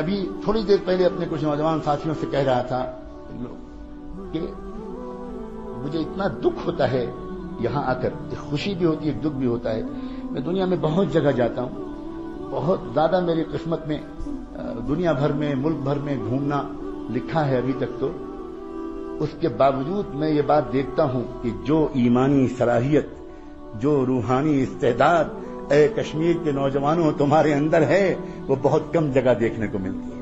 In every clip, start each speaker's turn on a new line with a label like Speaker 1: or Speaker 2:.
Speaker 1: ابھی تھوڑی دیر پہلے اپنے کچھ نوجوان ساتھیوں سے کہہ رہا تھا کہ مجھے اتنا دکھ ہوتا ہے یہاں آ کر، ایک خوشی بھی ہوتی ہے، ایک دکھ بھی ہوتا ہے. میں دنیا میں بہت جگہ جاتا ہوں، بہت زیادہ میری قسمت میں دنیا بھر میں، ملک بھر میں گھومنا لکھا ہے ابھی تک. تو اس کے باوجود میں یہ بات دیکھتا ہوں کہ جو ایمانی صلاحیت، جو روحانی استعداد اے کشمیر کے نوجوانوں تمہارے اندر ہے، وہ بہت کم جگہ دیکھنے کو ملتی ہے.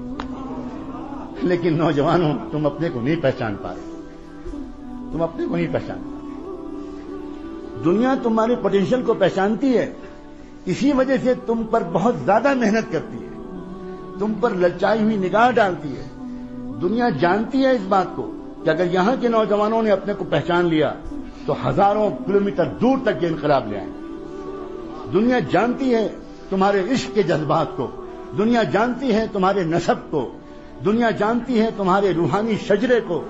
Speaker 1: لیکن نوجوانوں تم اپنے کو نہیں پہچان پا رہے، تم اپنے کو نہیں پہچان پا رہے. دنیا تمہارے پوٹینشیل کو پہچانتی ہے، اسی وجہ سے تم پر بہت زیادہ محنت کرتی ہے، تم پر للچائی ہوئی نگاہ ڈالتی ہے. دنیا جانتی ہے اس بات کو کہ اگر یہاں کے نوجوانوں نے اپنے کو پہچان لیا تو ہزاروں کلومیٹر دور تک یہ انقلاب لے آئیں. دنیا جانتی ہے تمہارے عشق کے جذبات کو، دنیا جانتی ہے تمہارے نسب کو، دنیا جانتی ہے تمہارے روحانی شجرے کو،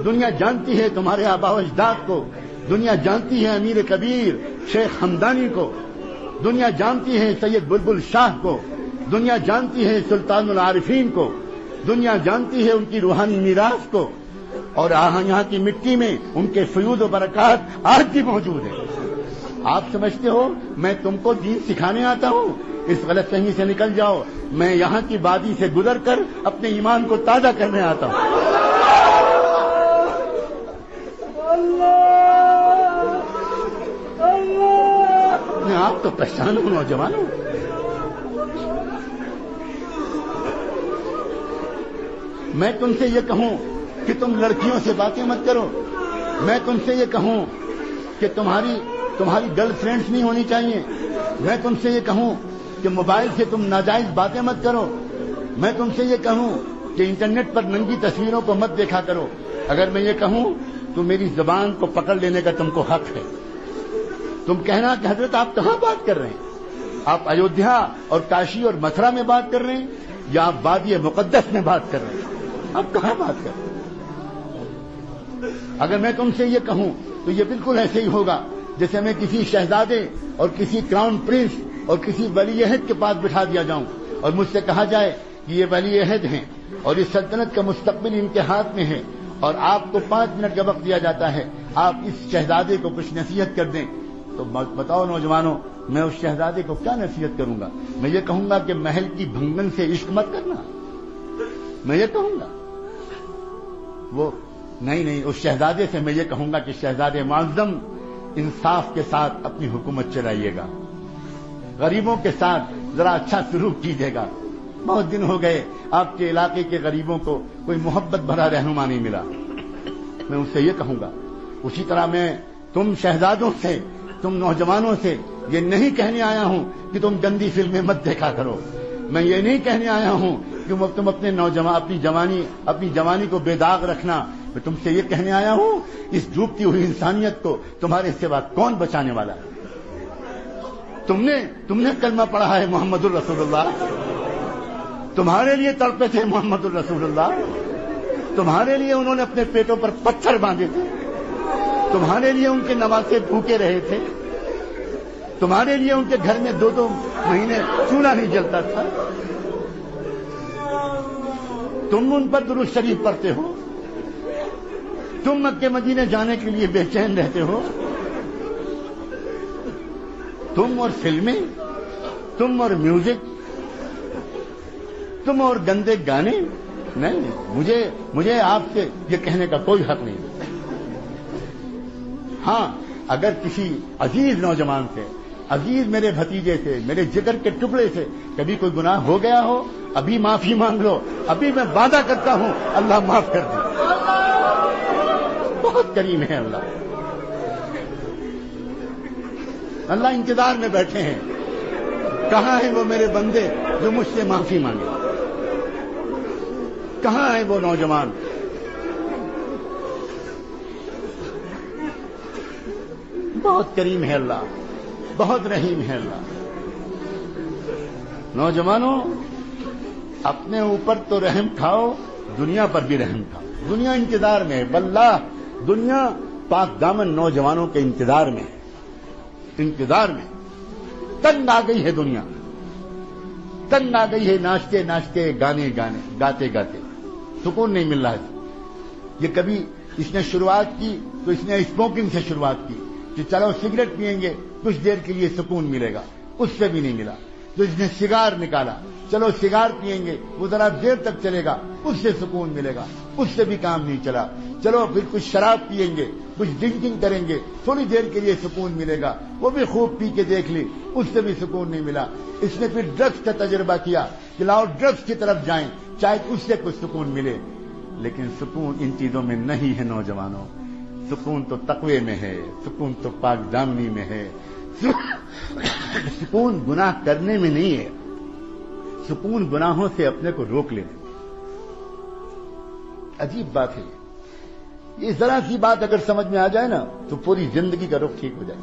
Speaker 1: دنیا جانتی ہے تمہارے آباء و اجداد کو، دنیا جانتی ہے امیر کبیر شیخ حمدانی کو، دنیا جانتی ہے سید بلبل شاہ کو، دنیا جانتی ہے سلطان العارفین کو، دنیا جانتی ہے ان کی روحانی میراث کو، اور یہاں کی مٹی میں ان کے فیوض و برکات آج بھی موجود ہیں. آپ سمجھتے ہو میں تم کو دین سکھانے آتا ہوں؟ اس غلط فہمی سے نکل جاؤ. میں یہاں کی وادی سے گزر کر اپنے ایمان کو تازہ کرنے آتا ہوں. اپنے آپ تو پہچانو نوجوانوں. میں تم سے یہ کہوں کہ تم لڑکیوں سے باتیں مت کرو، میں تم سے یہ کہوں کہ تمہاری گرل فرینڈز نہیں ہونی چاہیے، میں تم سے یہ کہوں کہ موبائل سے تم ناجائز باتیں مت کرو، میں تم سے یہ کہوں کہ انٹرنیٹ پر ننگی تصویروں کو مت دیکھا کرو. اگر میں یہ کہوں تو میری زبان کو پکڑ لینے کا تم کو حق ہے. تم کہنا کہ حضرت آپ کہاں بات کر رہے ہیں؟ آپ ایودھیا اور کاشی اور متھرا میں بات کر رہے ہیں یا آپ وادی مقدس میں بات کر رہے ہیں؟ آپ کہاں بات کر رہے ہیں؟ اگر میں تم سے یہ کہوں تو یہ بالکل ایسے ہی ہوگا جیسے میں کسی شہزادے اور کسی کراؤن پرنس اور کسی ولی عہد کے پاس بٹھا دیا جاؤں اور مجھ سے کہا جائے کہ یہ ولی عہد ہیں اور اس سلطنت کا مستقبل ان کے ہاتھ میں ہے اور آپ کو 5 منٹ کا وقت دیا جاتا ہے، آپ اس شہزادے کو کچھ نصیحت کر دیں. تو بتاؤ نوجوانوں، میں اس شہزادے کو کیا نصیحت کروں گا؟ میں یہ کہوں گا کہ محل کی بھنگن سے عشق مت کرنا، میں یہ کہوں گا؟ وہ نہیں، اس شہزادے سے میں یہ کہوں گا کہ شہزادے معظم انصاف کے ساتھ اپنی حکومت چلائیے گا، غریبوں کے ساتھ ذرا اچھا سلوک کیجیے گا. بہت دن ہو گئے آپ کے علاقے کے غریبوں کو کوئی محبت بھرا رہنما نہیں ملا. میں ان سے یہ کہوں گا. اسی طرح میں تم شہزادوں سے، تم نوجوانوں سے یہ نہیں کہنے آیا ہوں کہ تم گندی فلمیں مت دیکھا کرو. میں یہ نہیں کہنے آیا ہوں کہ تم اپنی جوانی کو بے داغ رکھنا. میں تم سے یہ کہنے آیا ہوں اس ڈوبتی ہوئی انسانیت کو تمہارے سوا کون بچانے والا ہے؟ تم نے کلمہ پڑھا ہے محمد الرسول اللہ، تمہارے لیے تڑپے تھے محمد الرسول اللہ، تمہارے لیے انہوں نے اپنے پیٹوں پر پتھر باندھے تھے، تمہارے لیے ان کے نواسے بھوکے رہے تھے، تمہارے لیے ان کے گھر میں 2 مہینے چولہا نہیں جلتا تھا. تم ان پر درود شریف پڑھتے ہو، تم مکے مدینے جانے کے لیے بے چین رہتے ہو. تم اور فلمیں، تم اور میوزک، تم اور گندے گانے. نہیں، مجھے آپ سے یہ کہنے کا کوئی حق نہیں. ہاں، اگر کسی عزیز نوجوان سے، عزیز میرے بھتیجے سے، میرے جگر کے ٹکڑے سے کبھی کوئی گناہ ہو گیا ہو، ابھی معافی مانگ لو. ابھی میں وعدہ کرتا ہوں اللہ معاف کر دے. بہت کریم ہے اللہ. اللہ انتظار میں بیٹھے ہیں. کہاں ہیں وہ میرے بندے جو مجھ سے معافی مانگے؟ کہاں ہیں وہ نوجوان؟ بہت کریم ہے اللہ، بہت رحیم ہے اللہ. نوجوانوں، اپنے اوپر تو رحم کھاؤ، دنیا پر بھی رحم کھاؤ. دنیا انتظار میں ہے، واللہ دنیا پاک دامن نوجوانوں کے انتظار میں ہے. انتظار میں تنگ آ گئی ہے دنیا. تنگ آ گئی ہے ناچتے ناچتے گانے گاتے گاتے، سکون نہیں مل رہا ہے. یہ کبھی اس نے شروعات کی تو اس نے اسموکنگ سے شروعات کی کہ چلو سگریٹ پیئیں گے کچھ دیر کے لیے سکون ملے گا، اس سے بھی نہیں ملا. تو اس نے سگار نکالا، چلو سگار پیئیں گے وہ ذرا دیر تک چلے گا، اس سے سکون ملے گا، اس سے بھی کام نہیں چلا. چلو پھر کچھ شراب پیئیں گے، کچھ ڈرنکنگ کریں گے، تھوڑی دیر کے لیے سکون ملے گا، وہ بھی خوب پی کے دیکھ لی، اس سے بھی سکون نہیں ملا. اس نے پھر ڈرگس کا تجربہ کیا کہ لاؤ ڈرگس کی طرف جائیں، شاید اس سے کچھ سکون ملے. لیکن سکون ان چیزوں میں نہیں ہے نوجوانوں. سکون تو تقوی میں ہے، سکون تو پاک دامنی میں ہے. سکون گناہ کرنے میں نہیں ہے، سکون گناہوں سے اپنے کو روک لینے. عجیب بات ہے یہ ذرا سی بات اگر سمجھ میں آ جائے نا تو پوری زندگی کا رخ ٹھیک ہو جائے.